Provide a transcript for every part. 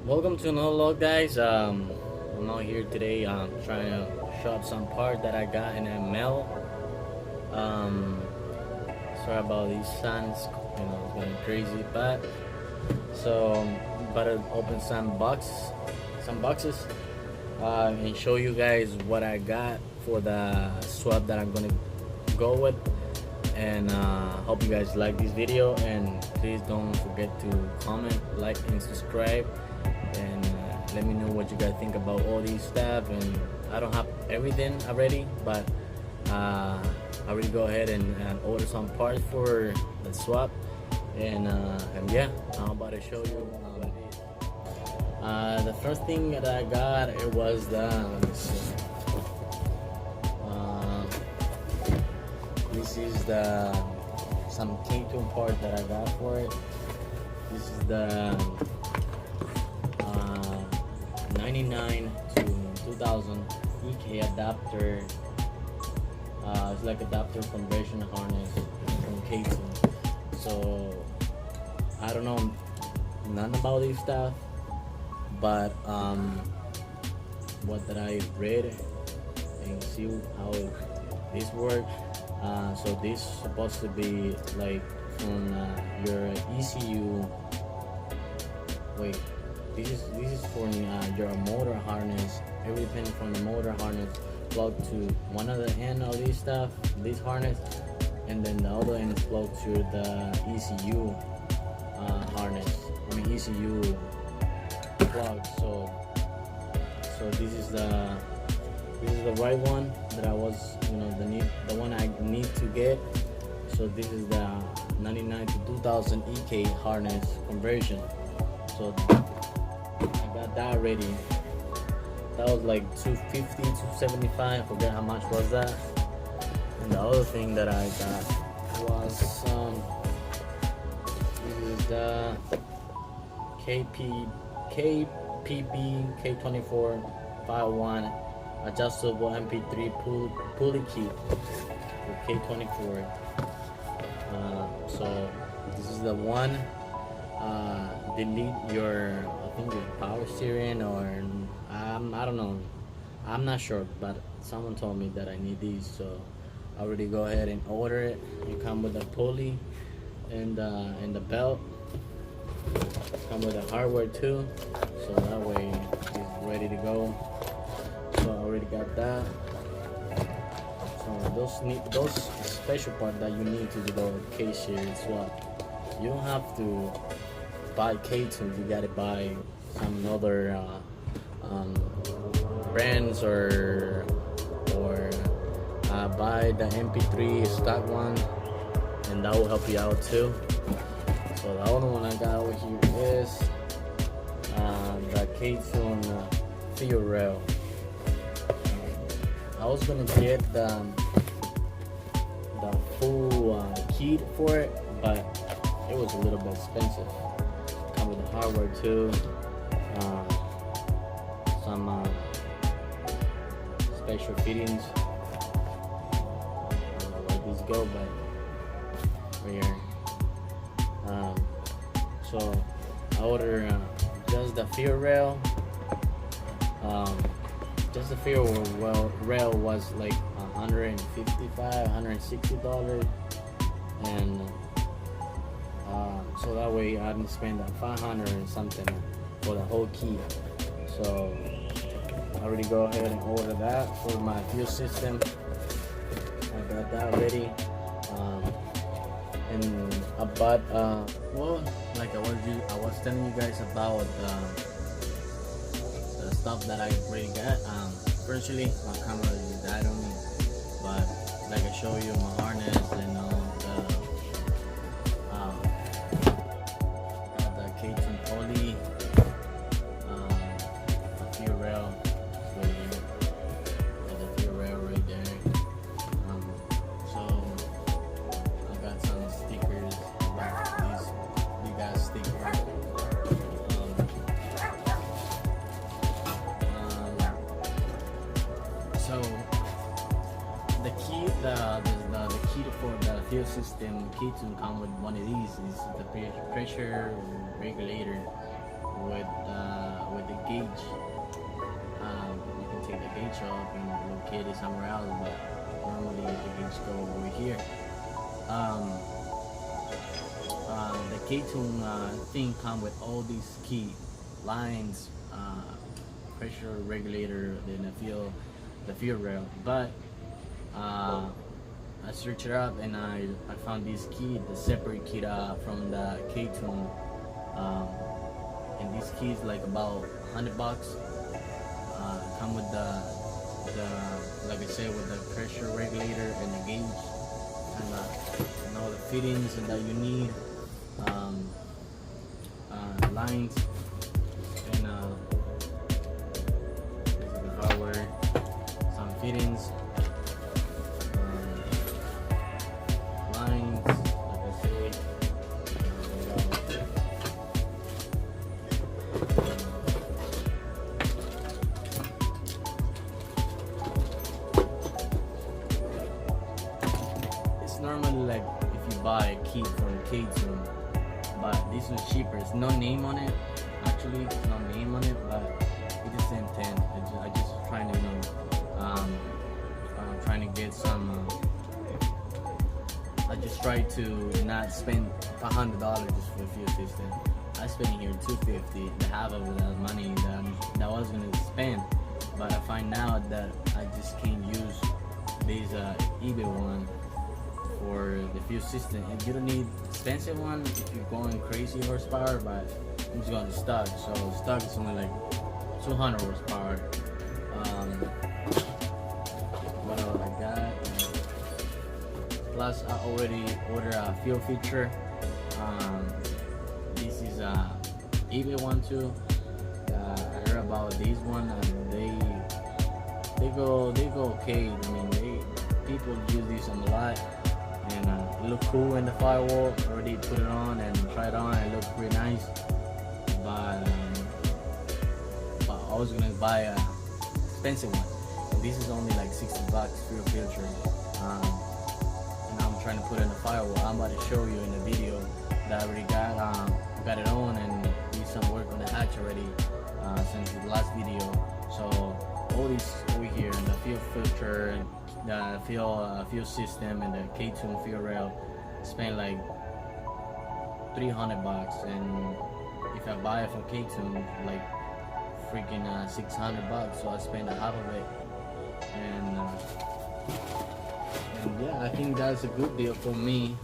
Welcome to another vlog, guys. I'm out here today. Trying to show up some parts that I got in a mail. Um, Sorry about these sounds. It's going crazy, but I'm about to open some boxes, and show you guys what I got for the swap that I'm gonna go with. And hope you guys like this video, and please don't forget to comment, like, and subscribe, and let me know what you guys think about all these stuff. And I don't have everything already, but I already go ahead and order some parts for the swap. And yeah, I'm about to show you. The first thing that I got, it was the this is some ktuned part that I got for it. This is the 99 to 2000 EK adapter. It's like adapter conversion harness from ktuned. So I don't know none about this stuff, but what that I read and see how this works. So this is supposed to be like from your ECU. Wait, this is for your motor harness. Everything from the motor harness plugged to one of the end of this harness, and then the other end is plugged to the ECU harness. ECU plug. So this is the right one that I was, the one I need to get. So this is the 99 to 2000 EK harness conversion. So I got that ready. That was like 250, 275. I forget how much was that. And the other thing that I got was this is the K2451 adjustable MP3 pulley kit for K24. So this is the one. Delete your, I think, your power steering, or I don't know. I'm not sure, but someone told me that I need these, so I already go ahead and order it. You come with the pulley and the belt. Come with the hardware too, so that way it's ready to go. So I already got that. So those special parts that you need to do the K-series swap. You don't have to buy ktuned. You gotta buy some other brands, or buy the MP3 stock one, and that will help you out too. So the other one I got over here is the ktuned fuel rail. I was gonna get the full kit for it, but it was a little bit expensive. Come with the hardware too, some special fittings. I don't know where these go, but right here. So I ordered just the fuel rail. Just the fuel rail was like $155, $160, and so that way I didn't spend that 500 and something for the whole kit. So I already go ahead and order that for my fuel system. I got that ready. Well, like I was telling you guys about the stuff that I already got. Firstly, my camera died on me, but like I show you my harness and got the ktuned pulley, a fuel rail, got the fuel rail right there. So I got some stickers, like these big ass stickers. So the key for the fuel system ktuned come with one of these. This is the pressure regulator with gauge. You can take the gauge off and locate it somewhere else, but normally the gauge go over here. The ktuned thing come with all these key lines, pressure regulator, then the fuel rail. But I searched it up and I found this key, the separate key from the ktuned. And this key is like about $100. Come with the like I said, with the pressure regulator and the gauge and all the fittings and that you need, lines, and this is the hardware, some fittings, lines, like I said. It's normally like if you buy a key from ktuned, but this one's cheaper. It's no name on it. Actually, it's no name on it, but it is the intent. I just trying to, trying to get some. I just try to not spend $500 just for a fuel system. I spent here $250, the half of the money that I was gonna spend. But I find out that I just can't use this eBay one for the fuel system. And you don't need expensive one if you're going crazy horsepower, but I'm just going to stock. So stock is only like 200 horsepower. What else I got? Plus I already ordered a fuel filter. This is a eBay one too. I heard about this one and they go okay. I mean, people use this a lot. And it looked cool in the firewall. Already put it on and tried it on. It looked pretty nice. But I was gonna buy a expensive one. And this is only like $60 fuel filter. And I'm trying to put it in the firewall. I'm about to show you in the video that I already got it on and did some work on the hatch already since the last video. So all these over here and the fuel filter and the fuel system and the ktuned fuel rail spend like $300, and if I buy it from ktuned, like freaking $600. So I spend half of it, and yeah, I think that's a good deal for me.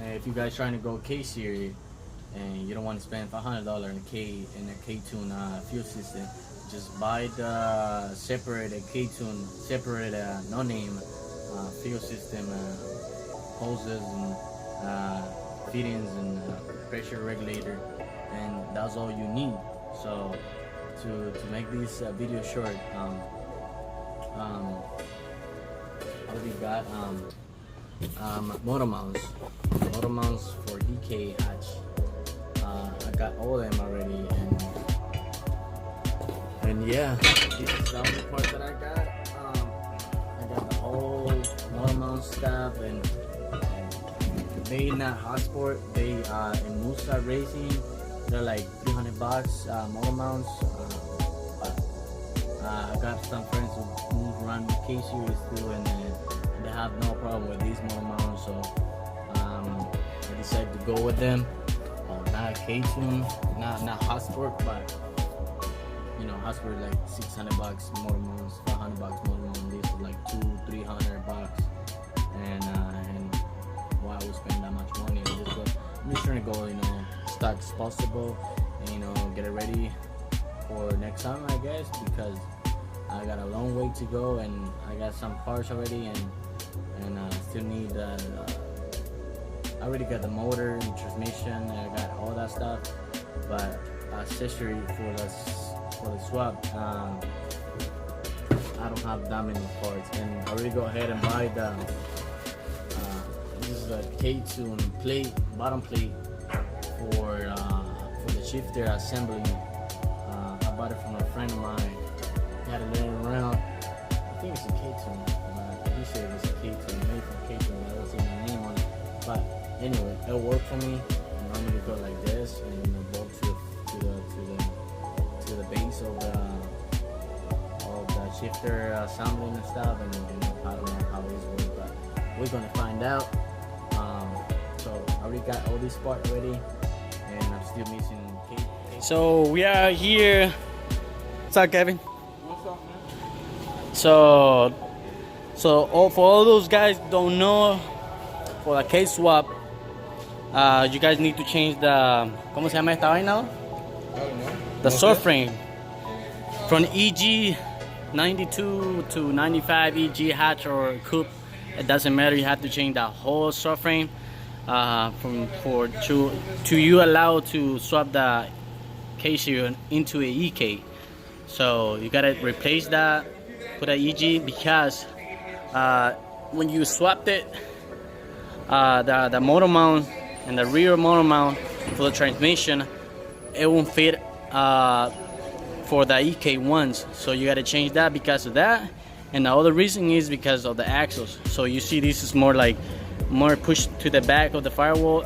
If you guys trying to go K series and you don't want to spend $500 in a ktuned fuel system, just buy the separate ktuned, separate no name fuel system hoses and fittings and pressure regulator, and that's all you need. So to make this video short, I already got motor mounts for EK hatch. I got all of them already, and yeah, this is the only part that I got. I got the whole motor mount stuff, and they not hot sport. They in Musa Racing. They're like $300 motor mounts. I got some friends who move around the K series too, and they have no problem with these motor mounts. So I decided to go with them. Not ktuned, not hot sport, but you know, hot sport like $600 motor mounts, $500 motor mounts. This is like $200-300, and why I would spend that much money? I'm just trying to go, you know, stock as possible, and you know, get it ready for next summer, I guess, because I got a long way to go, and I got some parts already, and I still need I already got the motor and transmission, and I got all that stuff, but accessory for the swap, I don't have that many parts. And I already go ahead and buy the this is a ktuned plate, bottom plate for the shifter assembly. I bought it from a friend of mine. He had it laying around. I think it's a ktuned. He said it's a ktuned, made from ktuned. I don't see my name on it, but anyway, it'll work for me. I normally go like this, and bolt to the base. shifter assembling and stuff, and I don't know how this works, but we're gonna find out. So I already got all this part ready, and I'm still missing Kate. So we are here. What's up, Kevin? What's up, man? So for all those guys don't know, for the case swap, you guys need to change the, ¿cómo se llama esta vaina? I don't know. The subframe from EG 92 to 95 EG hatch or coupe. It doesn't matter. You have to change the whole subframe to you allow to swap the case into a EK. So you gotta replace that, put a EG, because when you swapped it, the motor mount and the rear motor mount for the transmission, it won't fit for the EK ones. So you gotta change that because of that. And the other reason is because of the axles. So you see this is more pushed to the back of the firewall.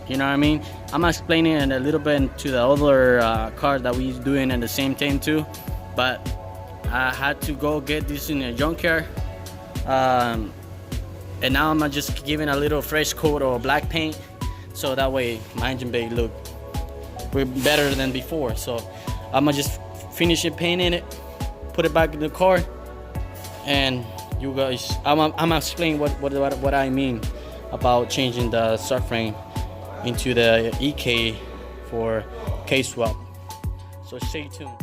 You know what I mean? I'm explaining it a little bit to the other cars that we doing at the same time too. But I had to go get this in a junkyard. And now I'm just giving a little fresh coat of black paint, so that way my engine bay look better than before. So I'm gonna just finish it painting it, put it back in the car, and you guys, I'm explaining what I mean about changing the subframe into the EK for case swap. So stay tuned.